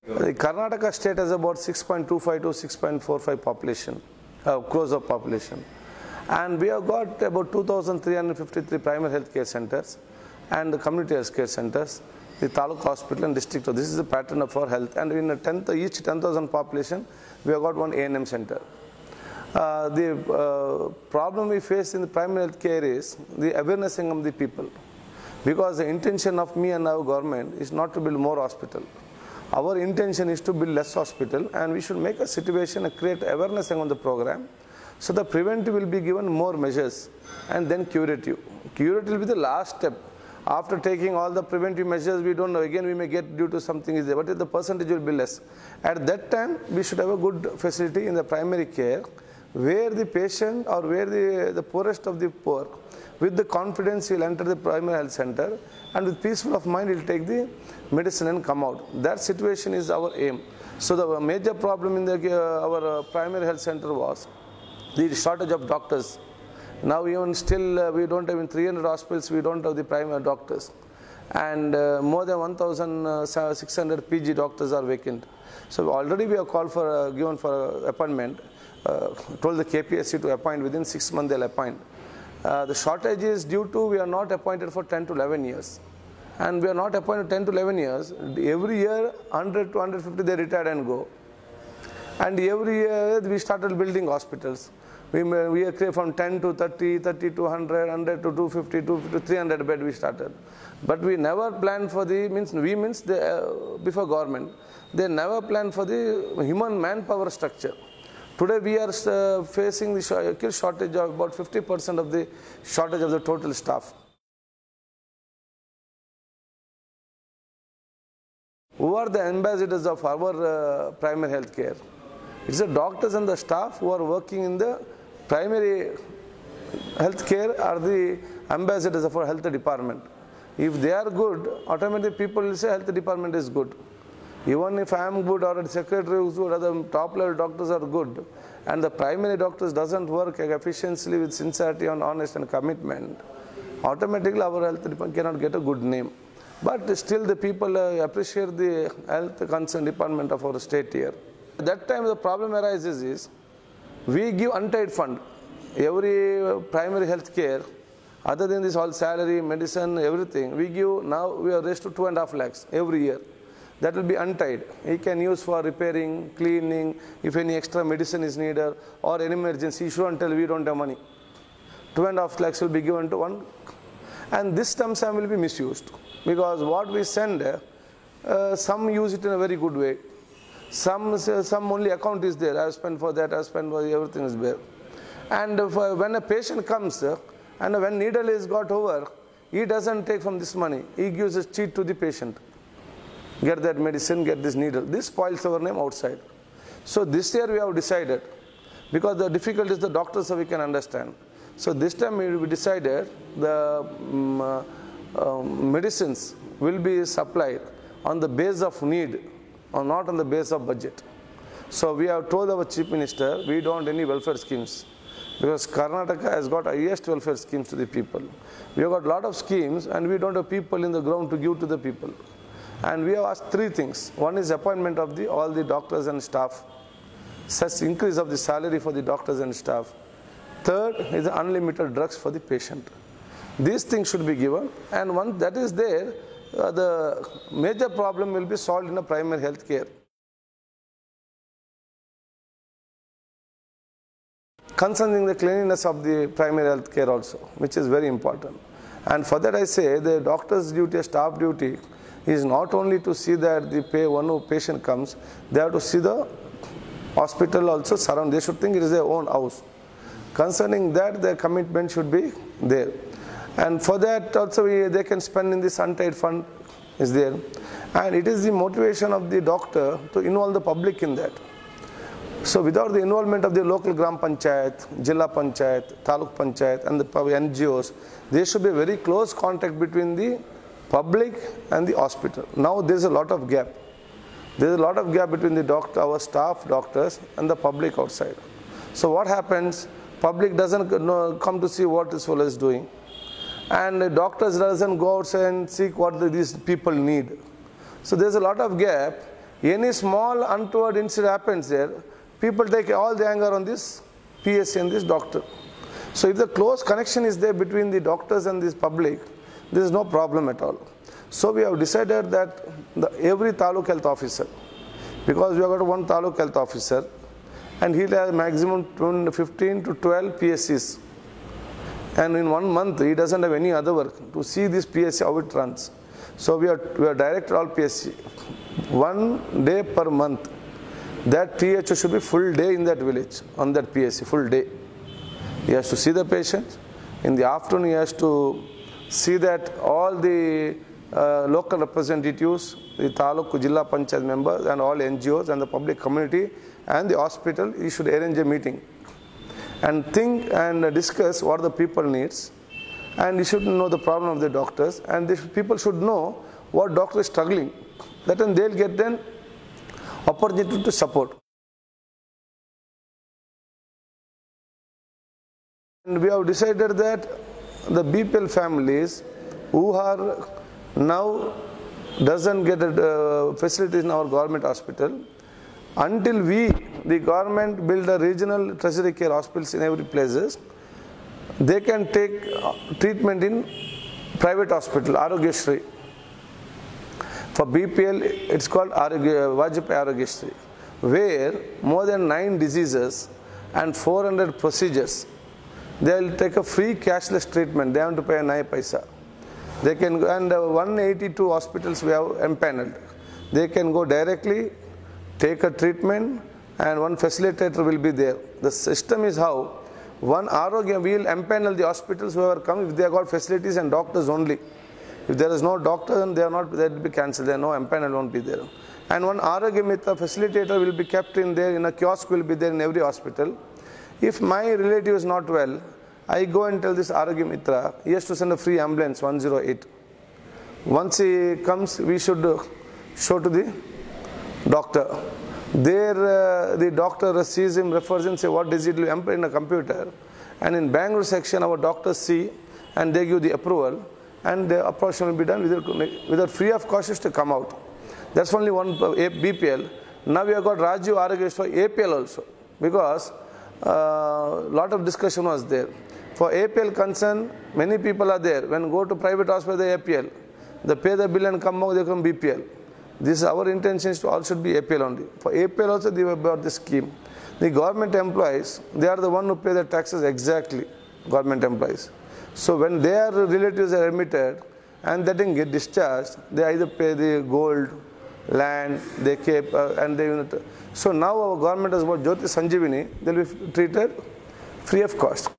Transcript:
The Karnataka state has about 6.25 to 6.45 population, crores of population. And we have got about 2,353 primary health care centers and the community health care centers, the taluk hospital and district. So this is the pattern of our health. And in each 10,000 population, we have got one A&M center. The problem we face in the primary health care is the awareness among the people. Because the intention of me and our government is not to build more hospital. Our intention is to build less hospital, and we should make a situation and create awareness among the program. So the preventive will be given more measures and then curative. Curative will be the last step. After taking all the preventive measures, we don't know, again we may get due to something is there, but the percentage will be less. At that time, we should have a good facility in the primary care where the patient or where the poorest of the poor, with the confidence he will enter the primary health center and with peaceful of mind he will take the medicine and come out. That situation is our aim. So the major problem in our primary health center was the shortage of doctors. Now even still we don't have in 300 hospitals, we don't have the primary doctors. And more than 1,600 PG doctors are vacant. So already we have called for, given for appointment, told the KPSC to appoint within 6 months they'll appoint. The shortage is due to we are not appointed for 10 to 11 years. And we are not appointed 10 to 11 years. Every year 100 to 150 they retire and go. And every year we started building hospitals. We are from 10 to 30, 30 to 100, 100 to 250, 250 to 300 bed we started. But we never planned for the, before government, they never planned for the human manpower structure. Today we are facing the shortage of about 50% of the shortage of the total staff. Who are the ambassadors of our primary health care? It's the doctors and the staff who are working in the primary health care are the ambassadors of our health department. If they are good, automatically people will say health department is good. Even if I am good or the secretary is good or the top level doctors are good and the primary doctors doesn't work efficiently with sincerity and honest and commitment, automatically our health department cannot get a good name. But still the people appreciate the health concern department of our state here. At that time the problem arises is, we give untied fund. Every primary health care, other than this all salary, medicine, everything, we give, now we are raised to 2.5 lakhs every year. That will be untied. He can use for repairing, cleaning, if any extra medicine is needed or any emergency, he shouldn't tell we don't have money. 2.5 lakhs will be given to one. And this term sum will be misused because what we send, some use it in a very good way. Some only account is there, I have spent for that, I have spent for everything is there. And when a patient comes and when needle is got over, he doesn't take from this money, he gives a cheat to the patient. Get that medicine, get this needle. This spoils our name outside. So this year we have decided, because the difficulty is the doctors so we can understand. So this time we decided the medicines will be supplied on the base of need or not on the base of budget. So we have told our Chief Minister we don't want any welfare schemes because Karnataka has got highest welfare schemes to the people. We have got a lot of schemes and we don't have people in the ground to give to the people. And we have asked three things. One is appointment of all the doctors and staff, such increase of the salary for the doctors and staff. Third is unlimited drugs for the patient. These things should be given, and once that is there, the major problem will be solved in a primary health care. Concerning the cleanliness of the primary health care also, which is very important. And for that I say the doctor's duty, staff duty is not only to see that one patient comes, they have to see the hospital also surround. They should think it is their own house. Concerning that, their commitment should be there. And for that also they can spend in this untied fund is there. And it is the motivation of the doctor to involve the public in that. So without the involvement of the local Gram Panchayat, Jilla Panchayat, Taluk Panchayat and the NGOs, there should be a very close contact between the public and the hospital. Now there is a lot of gap. There is a lot of gap between the doctor, our staff, doctors and the public outside. So what happens? Public doesn't come to see what this fellow is doing. And the doctors doesn't go outside and seek what these people need. So there is a lot of gap. Any small untoward incident happens there, people take all the anger on this PSC and this doctor. So if the close connection is there between the doctors and this public, there is no problem at all. So we have decided that every Taluk health officer, because we have got one Taluk health officer, and he has maximum 15 to 12 PSCs. And in 1 month, he doesn't have any other work to see this PSC how it runs. So we are directed all PSC. 1 day per month, that THO should be full day in that village, on that PSC, full day. He has to see the patient. In the afternoon, he has to see that all the local representatives, the Taluk, Jilla Panchayat members and all NGOs and the public community and the hospital, he should arrange a meeting and think and discuss what the people needs, and he should know the problem of the doctors, and the people should know what doctor is struggling. That then they'll get then opportunity to support. And we have decided that the BPL families who are now doesn't get facilities in our government hospital, until we, the government, build a regional tertiary care hospitals in every places, they can take treatment in private hospital, Arogyashree. For BPL, it's called Vajpayee Arogyashree, where more than 9 diseases and 400 procedures, they will take a free cashless treatment. They have to pay a 9 paisa. They can, and 182 hospitals we have empaneled. They can go directly, take a treatment, and one facilitator will be there. The system is how one Arogya will empanel the hospitals who have come if they have got facilities and doctors only. If there is no doctor, then they will be cancelled. There no empanel won't be there. And one Arogya Mitra facilitator will be kept in there, in a kiosk will be there in every hospital. If my relative is not well, I go and tell this Arogya Mitra, he has to send a free ambulance, 108. Once he comes, we should show to the doctor. There the doctor sees him, refers him, say what disease it will enter in a computer. And in Bangalore section, our doctors see and they give the approval, and the operation will be done without free of cost to come out. That's only one BPL. Now we have got Rajiv Arogyashree for APL also, because lot of discussion was there. For APL concern, many people are there. When go to private hospital, they APL. They pay the bill and come out, they come BPL. This is our intention, to all should be APL only. For APL also, they have brought the scheme. The government employees, they are the one who pay the taxes exactly, government employees. So when their relatives are admitted and they didn't get discharged, they either pay the gold, land, they keep, and they. So now our government has bought Jyoti Sanjeevani, they will be treated free of cost.